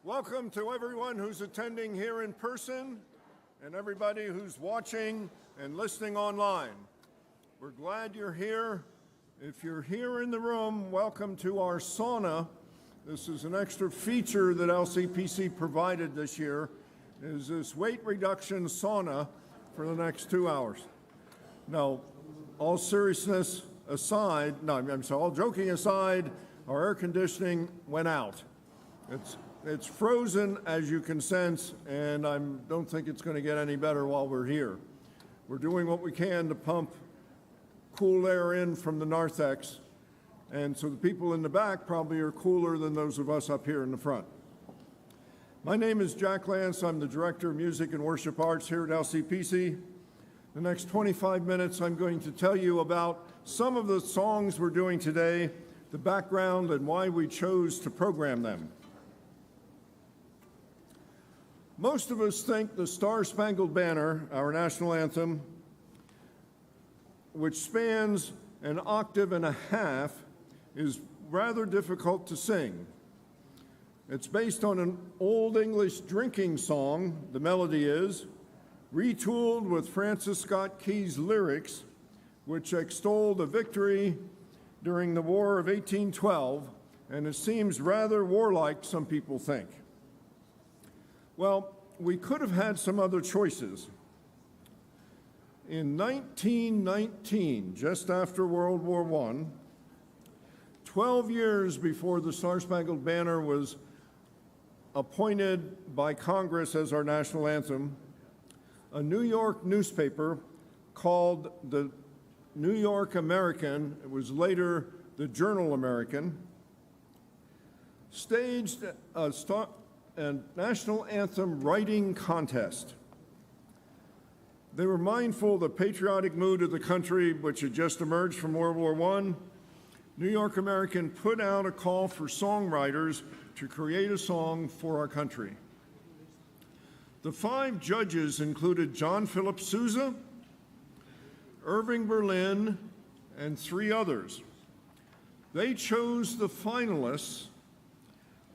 Welcome to everyone who's attending here in person and everybody who's watching and listening online. We're glad you're here. If you're here in the room, welcome to our sauna. This is an extra feature that LCPC provided this year, is this weight reduction sauna for the next 2 hours. Now, all seriousness aside, all joking aside, our air conditioning went out. It's frozen, as you can sense, and I don't think it's going to get any better while we're here. We're doing what we can to pump cool air in from the narthex, and so the people in the back probably are cooler than those of us up here in the front. My name is Jack Lantz. I'm the Director of Music and Worship Arts here at LCPC. The next 25 minutes, I'm going to tell you about some of the songs we're doing today, the background, and why we chose to program them. Most of us think the Star-Spangled Banner, our national anthem, which spans an octave and a half, is rather difficult to sing. It's based on an Old English drinking song, the melody is, retooled with Francis Scott Key's lyrics, which extol the victory during the War of 1812, and it seems rather warlike, some people think. Well, we could have had some other choices. In 1919, just after World War I, 12 years before the Star-Spangled Banner was appointed by Congress as our national anthem, a New York newspaper called the New York American, it was later the Journal American, staged a national anthem writing contest. They were mindful of the patriotic mood of the country, which had just emerged from World War I. New York American put out a call for songwriters to create a song for our country. The 5 judges included John Philip Sousa, Irving Berlin, and 3 others. They chose the finalists,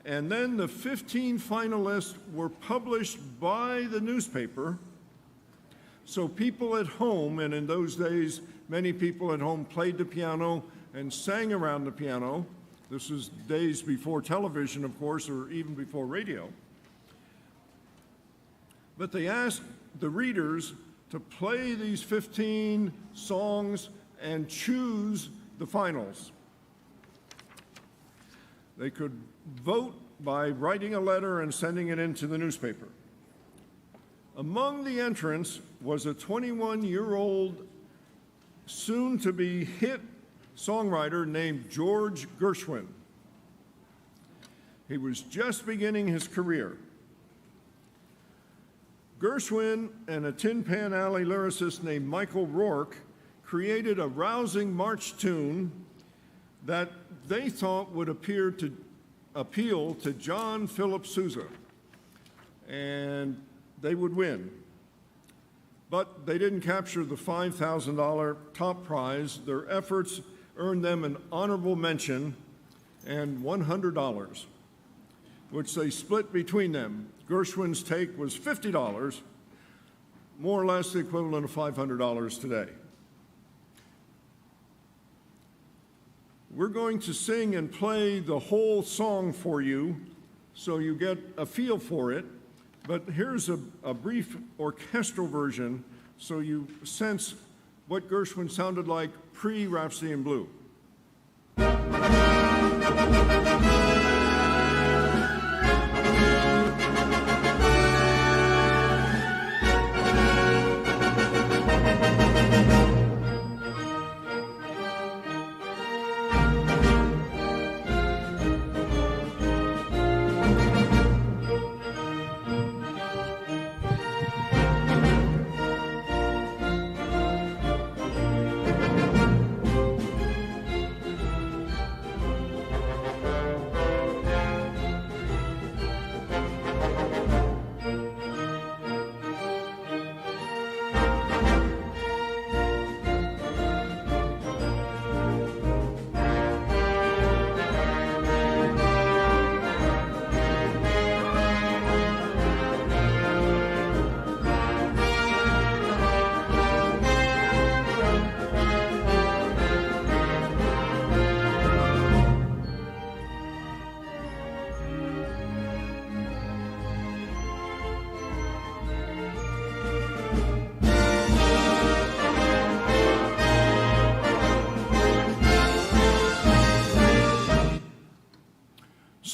and then the 15 finalists were published by the newspaper, so people at home, and in those days, many people at home played the piano and sang around the piano. This was days before television, of course, or even before radio. But they asked the readers to play these 15 songs and choose the finals. They could vote by writing a letter and sending it into the newspaper. Among the entrants was a 21-year-old, soon-to-be hit songwriter named George Gershwin. He was just beginning his career. Gershwin and a Tin Pan Alley lyricist named Michael Rourke created a rousing march tune that they thought would appeal to John Philip Sousa, and they would win. But they didn't capture the $5,000 top prize. Their efforts earned them an honorable mention and $100, which they split between them. Gershwin's take was $50, more or less the equivalent of $500 today. We're going to sing and play the whole song for you so you get a feel for it, but here's a brief orchestral version so you sense what Gershwin sounded like pre-Rhapsody in Blue.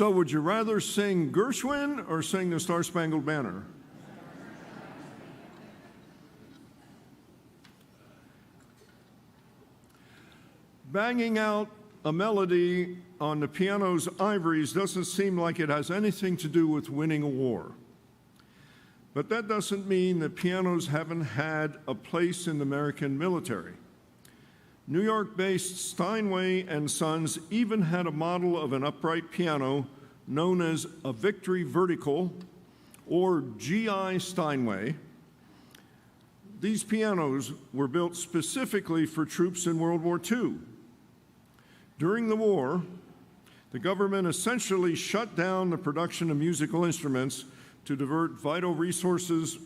So would you rather sing Gershwin or sing the Star-Spangled Banner? Banging out a melody on the piano's ivories doesn't seem like it has anything to do with winning a war. But that doesn't mean that pianos haven't had a place in the American military. New York-based Steinway & Sons even had a model of an upright piano known as a Victory Vertical, or GI Steinway. These pianos were built specifically for troops in World War II. During the war, the government essentially shut down the production of musical instruments to divert vital resources,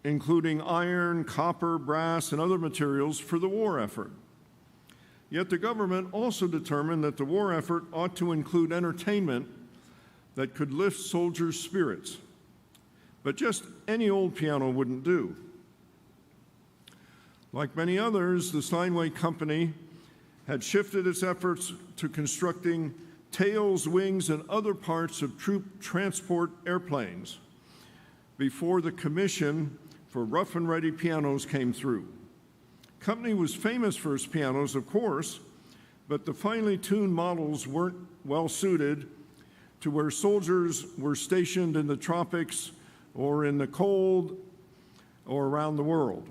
including iron, copper, brass, and other materials for the war effort. Yet the government also determined that the war effort ought to include entertainment that could lift soldiers' spirits. But just any old piano wouldn't do. Like many others, the Steinway Company had shifted its efforts to constructing tails, wings, and other parts of troop transport airplanes before the commission for rough and ready pianos came through. The company was famous for its pianos, of course, but the finely tuned models weren't well suited to where soldiers were stationed in the tropics or in the cold or around the world.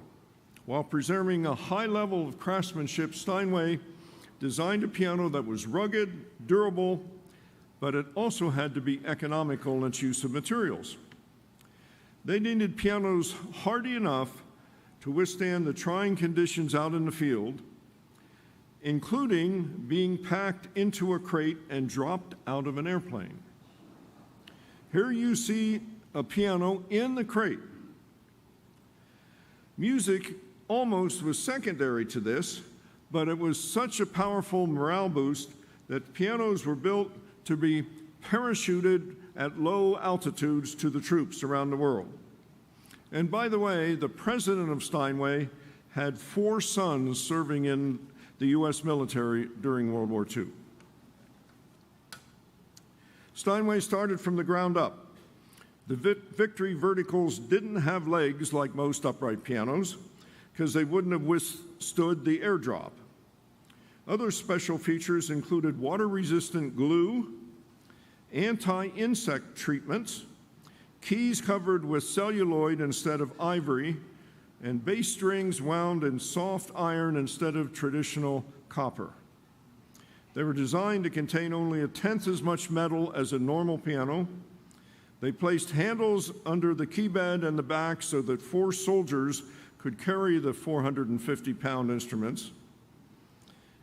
While preserving a high level of craftsmanship, Steinway designed a piano that was rugged, durable, but it also had to be economical in its use of materials. They needed pianos hardy enough to withstand the trying conditions out in the field, including being packed into a crate and dropped out of an airplane. Here you see a piano in the crate. Music almost was secondary to this, but it was such a powerful morale boost that pianos were built to be parachuted at low altitudes to the troops around the world. And by the way, the president of Steinway had 4 sons serving in the U.S. military during World War II. Steinway started from the ground up. The Victory Verticals didn't have legs like most upright pianos because they wouldn't have withstood the airdrop. Other special features included water-resistant glue, anti-insect treatments, keys covered with celluloid instead of ivory, and bass strings wound in soft iron instead of traditional copper. They were designed to contain only 1/10 as much metal as a normal piano. They placed handles under the key bed and the back so that 4 soldiers could carry the 450-pound instruments.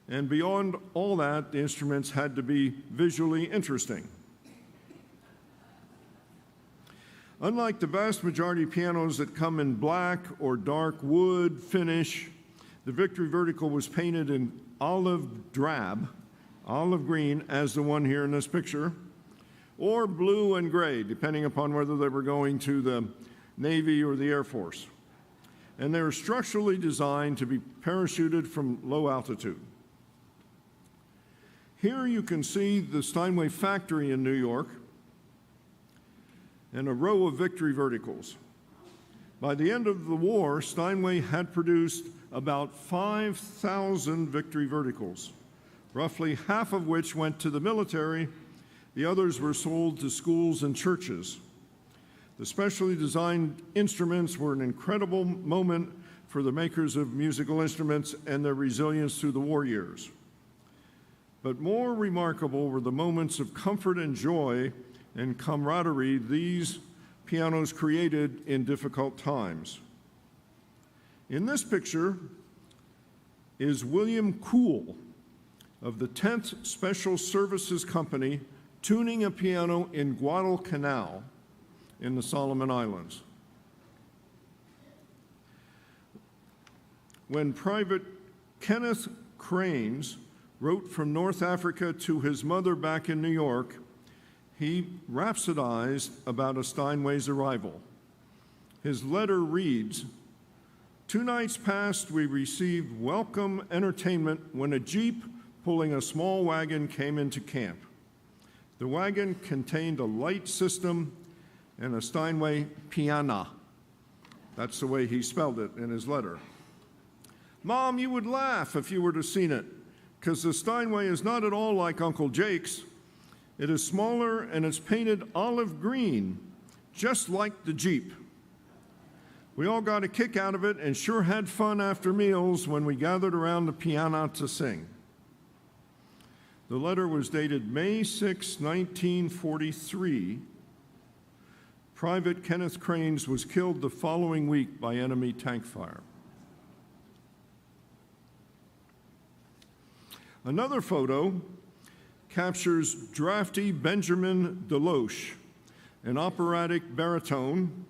And beyond all that, the instruments had to be visually interesting. Unlike the vast majority of pianos that come in black or dark wood finish, the Victory Vertical was painted in olive green, as the one here in this picture, or blue and gray, depending upon whether they were going to the Navy or the Air Force. And they were structurally designed to be parachuted from low altitude. Here you can see the Steinway factory in New York and a row of Victory Verticals. By the end of the war, Steinway had produced about 5,000 Victory Verticals, roughly half of which went to the military. The others were sold to schools and churches. The specially designed instruments were an incredible moment for the makers of musical instruments and their resilience through the war years. But more remarkable were the moments of comfort and joy and camaraderie these pianos created in difficult times. In this picture is William Cool of the 10th Special Services Company tuning a piano in Guadalcanal in the Solomon Islands. When Private Kenneth Cranes wrote from North Africa to his mother back in New York, he rhapsodized about a Steinway's arrival. His letter reads, 2 nights past, we received welcome entertainment when a Jeep pulling a small wagon came into camp. The wagon contained a light system and a Steinway piano. That's the way he spelled it in his letter. Mom, you would laugh if you were to seen it, because the Steinway is not at all like Uncle Jake's. It is smaller and it's painted olive green, just like the Jeep. We all got a kick out of it and sure had fun after meals when we gathered around the piano to sing. The letter was dated May 6, 1943. Private Kenneth Cranes was killed the following week by enemy tank fire. Another photo captures drafty Benjamin Deloche, an operatic baritone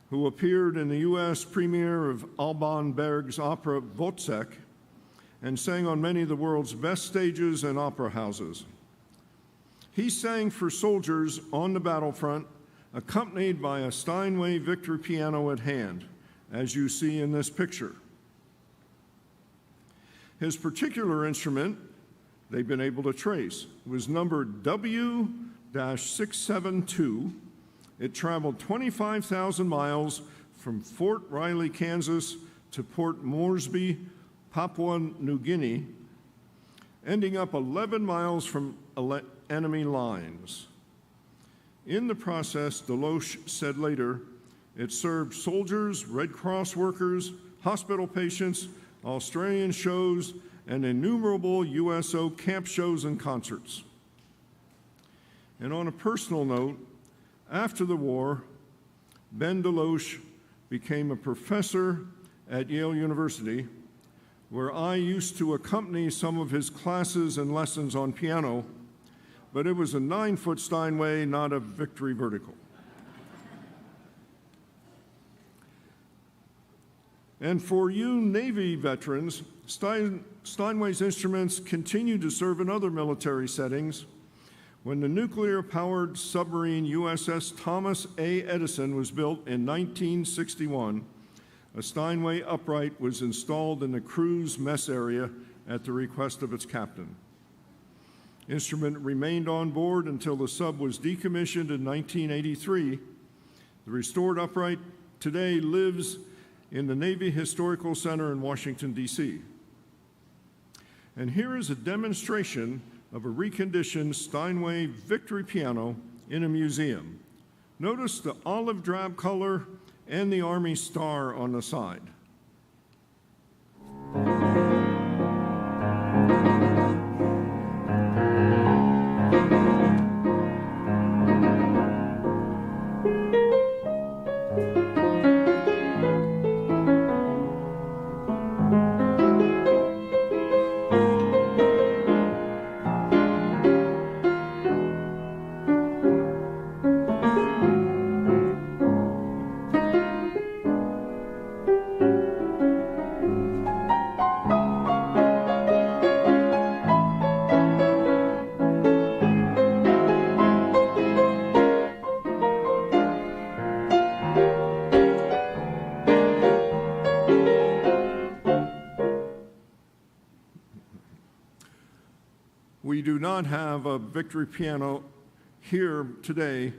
who appeared in the U.S. premiere of Alban Berg's opera Wozzeck and sang on many of the world's best stages and opera houses. He sang for soldiers on the battlefront, accompanied by a Steinway Victory piano at hand, as you see in this picture. His particular instrument, they've been able to trace, was numbered W-672. It traveled 25,000 miles from Fort Riley, Kansas to Port Moresby, Papua New Guinea, ending up 11 miles from enemy lines. In the process, Deloche said later, it served soldiers, Red Cross workers, hospital patients, Australian shows, and innumerable USO camp shows and concerts. And on a personal note, after the war, Ben Deloche became a professor at Yale University, where I used to accompany some of his classes and lessons on piano, but it was a 9-foot Steinway, not a Victory vertical. And for you Navy veterans, Steinway's instruments continue to serve in other military settings. When the nuclear-powered submarine USS Thomas A. Edison was built in 1961, a Steinway upright was installed in the crew's mess area at the request of its captain. Instrument remained on board until the sub was decommissioned in 1983. The restored upright today lives in the Navy Historical Center in Washington, D.C. And here is a demonstration of a reconditioned Steinway Victory piano in a museum. Notice the olive drab color and the Army star on the side. We do not have a Victory piano here today,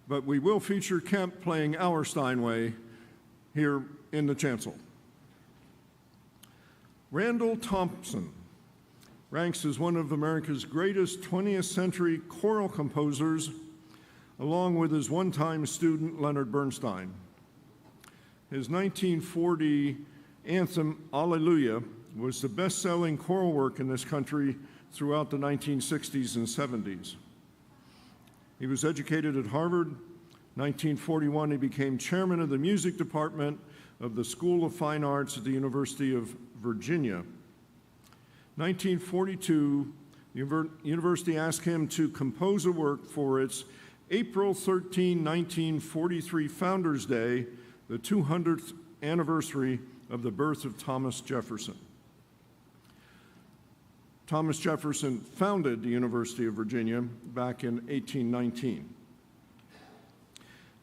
but we will feature Kemp playing our Steinway here in the chancel. Randall Thompson ranks as one of America's greatest 20th century choral composers, along with his one-time student Leonard Bernstein. His 1940 anthem, Alleluia, was the best-selling choral work in this country throughout the 1960s and 70s. He was educated at Harvard. 1941, he became chairman of the music department of the School of Fine Arts at the University of Virginia. 1942, the university asked him to compose a work for its April 13, 1943 Founders Day, the 200th anniversary of the birth of Thomas Jefferson. Thomas Jefferson founded the University of Virginia back in 1819.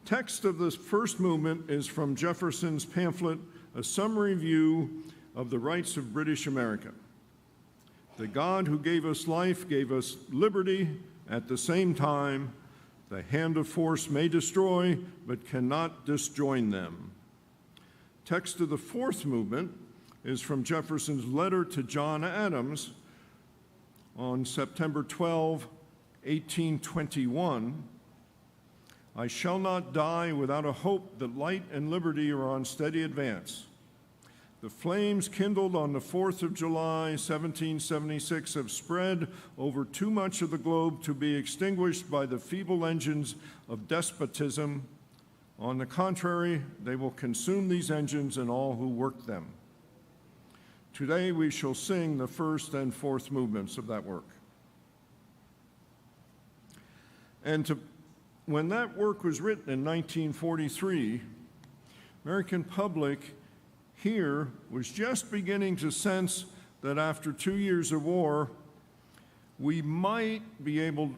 Text of this first movement is from Jefferson's pamphlet, A Summary View of the Rights of British America. The God who gave us life gave us liberty At the same time, the hand of force may destroy, but cannot disjoin them. Text of the fourth movement is from Jefferson's letter to John Adams on September 12, 1821. I shall not die without a hope that light and liberty are on steady advance. The flames kindled on the 4th of July, 1776, have spread over too much of the globe to be extinguished by the feeble engines of despotism. On the contrary, they will consume these engines and all who work them. Today we shall sing the first and fourth movements of that work. And when that work was written in 1943, American public here was just beginning to sense that after 2 years of war, we might be able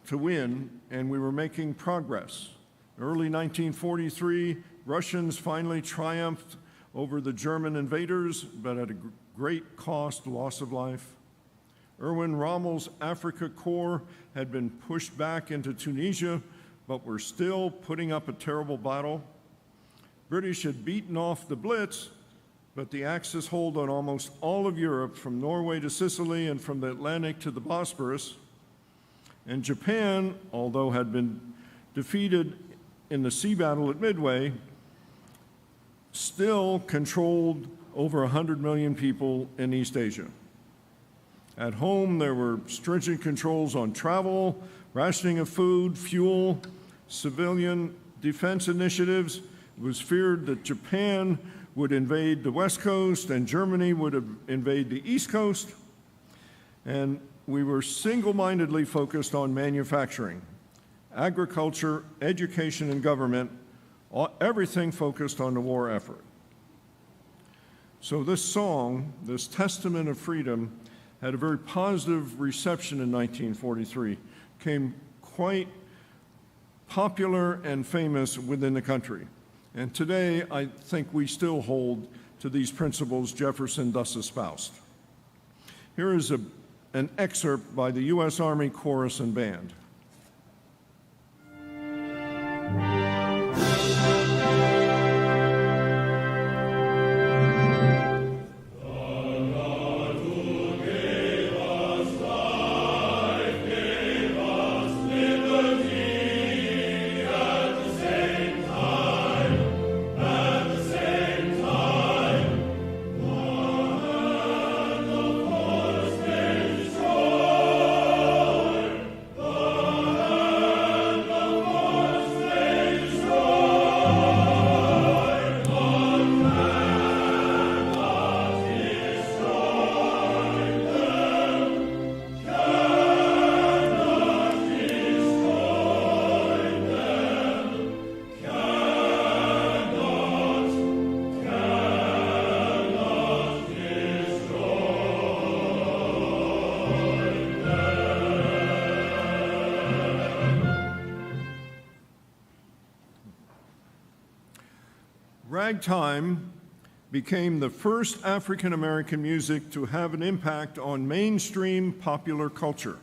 to win, and we were making progress. Early 1943, Russians finally triumphed over the German invaders, but at a great cost, loss of life. Erwin Rommel's Africa Corps had been pushed back into Tunisia, but were still putting up a terrible battle. British had beaten off the Blitz, but the Axis hold on almost all of Europe, from Norway to Sicily and from the Atlantic to the Bosporus. And Japan, although had been defeated in the sea battle at Midway, still controlled over 100 million people in East Asia. At home, there were stringent controls on travel, rationing of food, fuel, civilian defense initiatives. It was feared that Japan would invade the West Coast and Germany would invade the East Coast. And we were single-mindedly focused on manufacturing, agriculture, education, and government, everything focused on the war effort. So this song, this Testament of Freedom, had a very positive reception in 1943, became quite popular and famous within the country. And today, I think we still hold to these principles Jefferson thus espoused. Here is an excerpt by the U.S. Army Chorus and Band. Ragtime became the first African American music to have an impact on mainstream popular culture.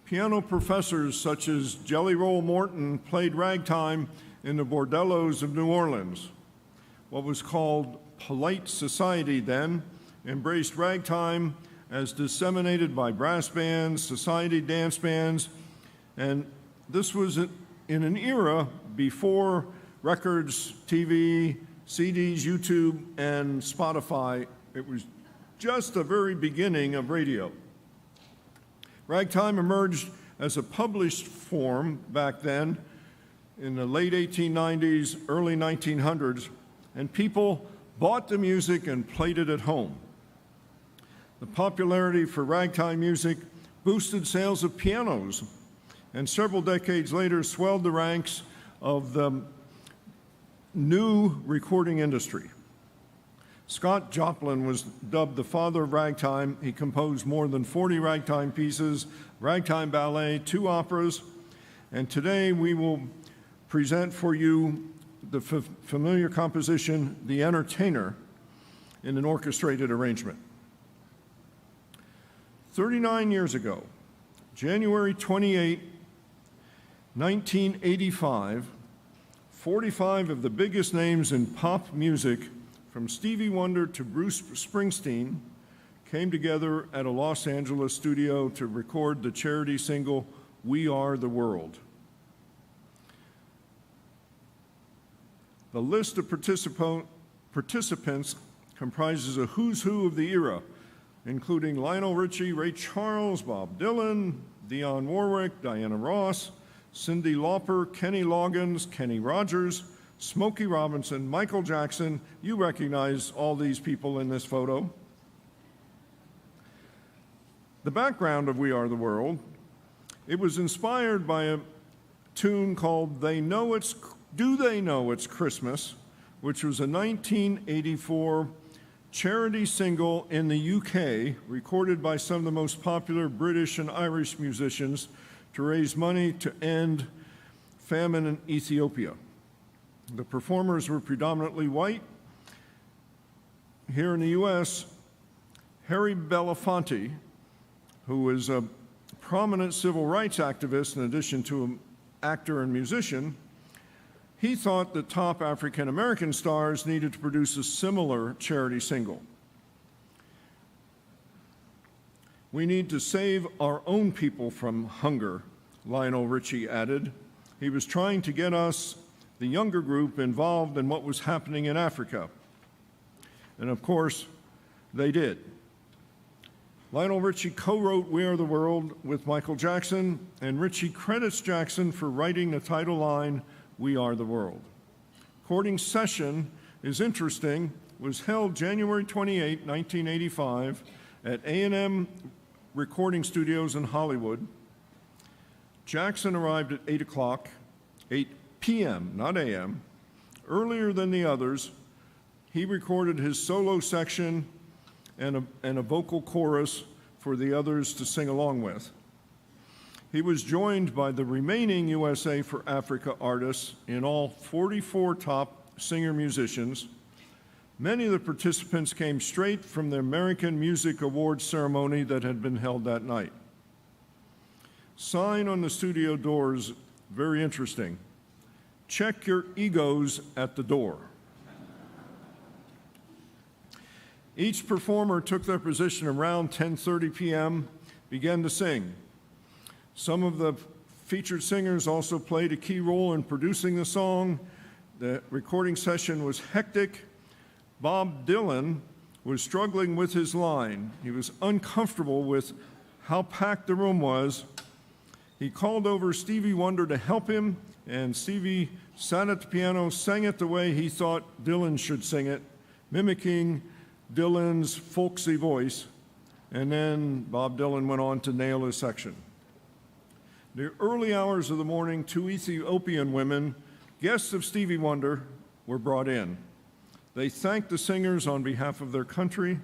Piano professors such as Jelly Roll Morton played ragtime in the bordellos of New Orleans. What was called polite society then embraced ragtime as disseminated by brass bands, society dance bands, and this was in an era before records, TV, CDs, YouTube, and Spotify. It was just the very beginning of radio. Ragtime emerged as a published form back then in the late 1890s, early 1900s, and people bought the music and played it at home. The popularity for ragtime music boosted sales of pianos, and several decades later swelled the ranks of the new recording industry. Scott Joplin was dubbed the father of ragtime. He composed more than 40 ragtime pieces, ragtime ballet, 2 operas, and today we will present for you the familiar composition, The Entertainer, in an orchestrated arrangement. 39 years ago, January 28, 1985, 45 of the biggest names in pop music, from Stevie Wonder to Bruce Springsteen, came together at a Los Angeles studio to record the charity single, "We Are the World." The list of participants comprises a who's who of the era, including Lionel Richie, Ray Charles, Bob Dylan, Dionne Warwick, Diana Ross, Cyndi Lauper, Kenny Loggins, Kenny Rogers, Smokey Robinson, Michael Jackson. You recognize all these people in this photo. The background of We Are the World, it was inspired by a tune called Do They Know It's Christmas, which was a 1984 charity single in the UK, recorded by some of the most popular British and Irish musicians to raise money to end famine in Ethiopia. The performers were predominantly white. Here in the US, Harry Belafonte, who was a prominent civil rights activist in addition to an actor and musician, he thought that top African American stars needed to produce a similar charity single. "We need to save our own people from hunger," Lionel Richie added. He was trying to get us, the younger group, involved in what was happening in Africa. And of course, they did. Lionel Richie co-wrote We Are the World with Michael Jackson, and Richie credits Jackson for writing the title line, We Are the World. Recording session is interesting, was held January 28, 1985 at A&M Recording Studios in Hollywood. Jackson arrived at 8 p.m., not a.m. Earlier than the others, he recorded his solo section and a vocal chorus for the others to sing along with. He was joined by the remaining USA for Africa artists, in all 44 top singer-musicians. Many of the participants came straight from the American Music Awards ceremony that had been held that night. Sign on the studio doors, very interesting. "Check your egos at the door." Each performer took their position around 10:30 p.m., began to sing. Some of the featured singers also played a key role in producing the song. The recording session was hectic. Bob Dylan was struggling with his line. He was uncomfortable with how packed the room was. He called over Stevie Wonder to help him, and Stevie sat at the piano, sang it the way he thought Dylan should sing it, mimicking Dylan's folksy voice, and then Bob Dylan went on to nail his section. The early hours of the morning, 2 Ethiopian women, guests of Stevie Wonder, were brought in. They thanked the singers on behalf of their country,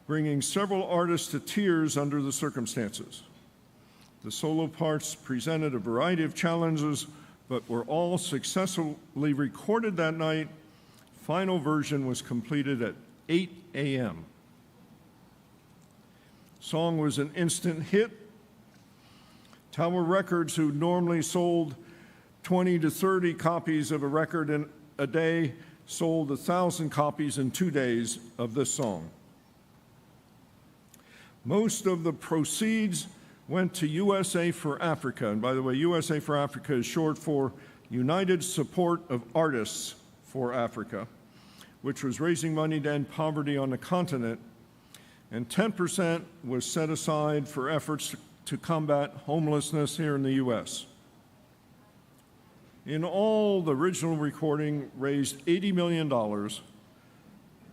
bringing several artists to tears under the circumstances. The solo parts presented a variety of challenges, but were all successfully recorded that night. Final version was completed at 8 a.m. Song was an instant hit. Tower Records, who normally sold 20 to 30 copies of a record in a day, sold 1,000 copies in 2 days of this song. Most of the proceeds went to USA for Africa. And by the way, USA for Africa is short for United Support of Artists for Africa, which was raising money to end poverty on the continent. And 10% was set aside for efforts to combat homelessness here in the US. In all, the original recording raised $80 million,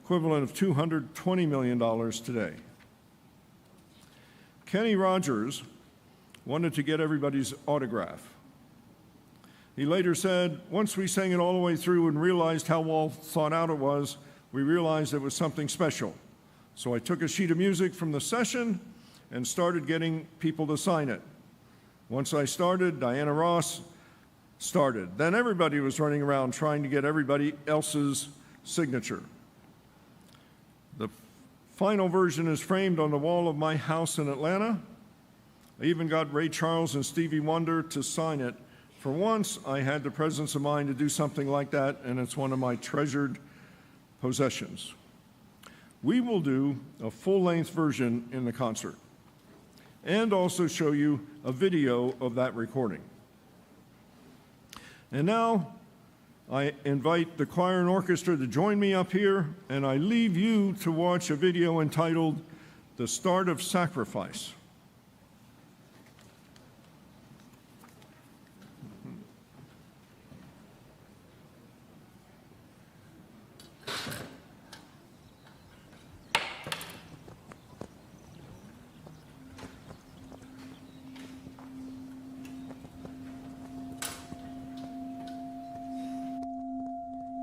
equivalent of $220 million today. Kenny Rogers wanted to get everybody's autograph. He later said, "Once we sang it all the way through and realized how well thought out it was, we realized it was something special. So I took a sheet of music from the session and started getting people to sign it. Once I started, Diana Ross started. Then everybody was running around trying to get everybody else's signature. The final version is framed on the wall of my house in Atlanta. I even got Ray Charles and Stevie Wonder to sign it. For once, I had the presence of mind to do something like that, and it's one of my treasured possessions. We will do a full-length version in the concert and also show you a video of that recording. And now, I invite the choir and orchestra to join me up here, and I leave you to watch a video entitled "The Start of Sacrifice."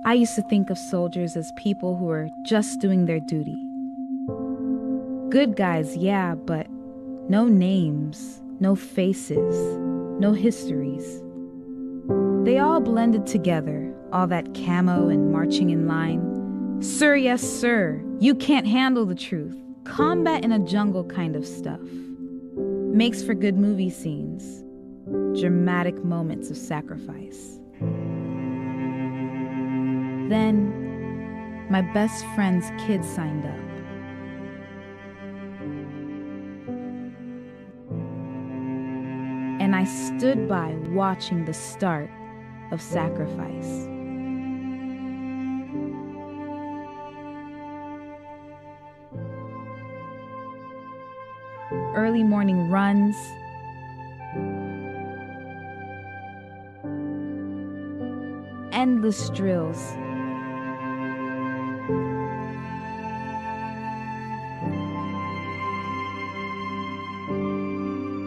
I used to think of soldiers as people who are just doing their duty. Good guys, yeah, but no names, no faces, no histories. They all blended together, all that camo and marching in line. Sir, yes, sir, you can't handle the truth. Combat in a jungle kind of stuff. Makes for good movie scenes, dramatic moments of sacrifice. Then, my best friend's kid signed up. And I stood by watching the start of sacrifice. Early morning runs, endless drills,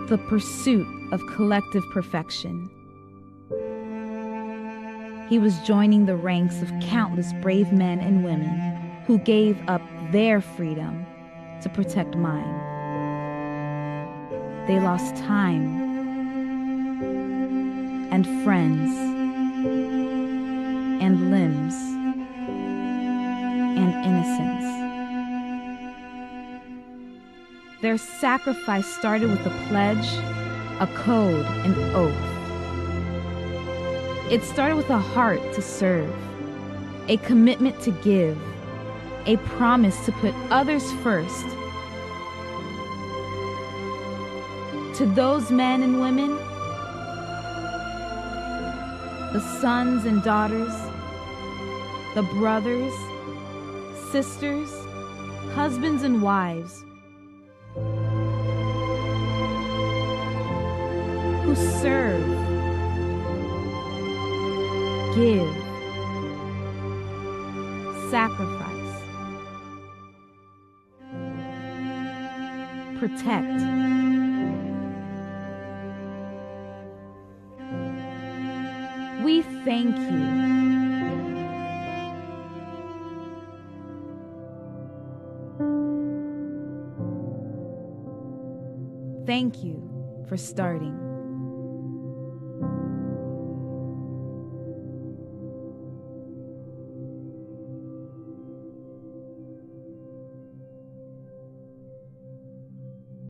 the pursuit of collective perfection. He was joining the ranks of countless brave men and women who gave up their freedom to protect mine. They lost time and friends and limbs and innocence. Their sacrifice started with a pledge, a code, an oath. It started with a heart to serve, a commitment to give, a promise to put others first. To those men and women, the sons and daughters, the brothers, sisters, husbands and wives, who serve, give, sacrifice, protect. We thank you. Thank you for starting.